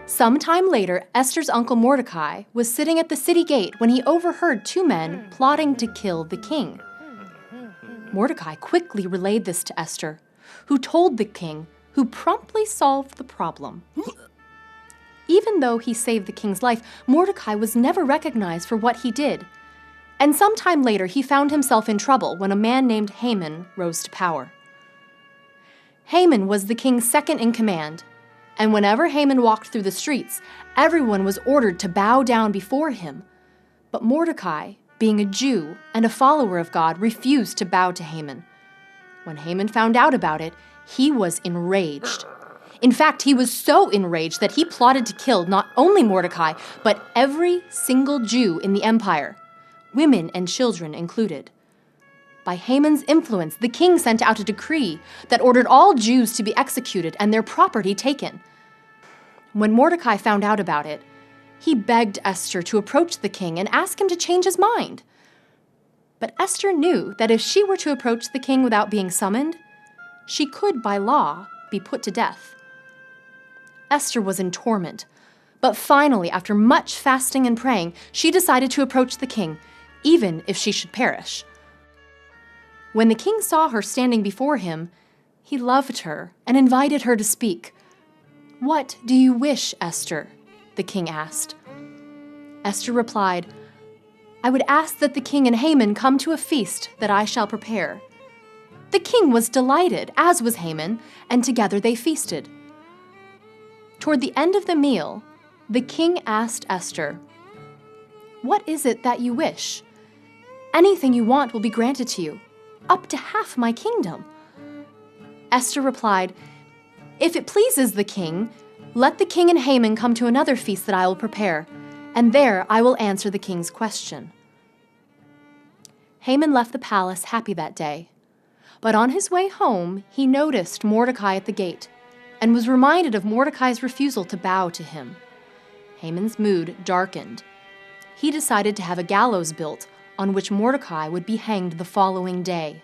Some time later, Esther's uncle Mordecai was sitting at the city gate when he overheard two men plotting to kill the king. Mordecai quickly relayed this to Esther, who told the king, who promptly solved the problem. Even though he saved the king's life, Mordecai was never recognized for what he did. And sometime later, he found himself in trouble when a man named Haman rose to power. Haman was the king's second in command, and whenever Haman walked through the streets, everyone was ordered to bow down before him. But Mordecai, being a Jew and a follower of God, refused to bow to Haman. When Haman found out about it, he was enraged. In fact, he was so enraged that he plotted to kill not only Mordecai, but every single Jew in the empire, women and children included. By Haman's influence, the king sent out a decree that ordered all Jews to be executed and their property taken. When Mordecai found out about it, he begged Esther to approach the king and ask him to change his mind. But Esther knew that if she were to approach the king without being summoned, she could, by law, be put to death. Esther was in torment, but finally, after much fasting and praying, she decided to approach the king, even if she should perish. When the king saw her standing before him, he loved her and invited her to speak. "What do you wish, Esther?" the king asked. Esther replied, "I would ask that the king and Haman come to a feast that I shall prepare." The king was delighted, as was Haman, and together they feasted. Toward the end of the meal, the king asked Esther, "What is it that you wish? Anything you want will be granted to you, up to half my kingdom." Esther replied, "If it pleases the king, let the king and Haman come to another feast that I will prepare, and there I will answer the king's question." Haman left the palace happy that day, but on his way home, he noticed Mordecai at the gate and was reminded of Mordecai's refusal to bow to him. Haman's mood darkened. He decided to have a gallows built on which Mordecai would be hanged the following day.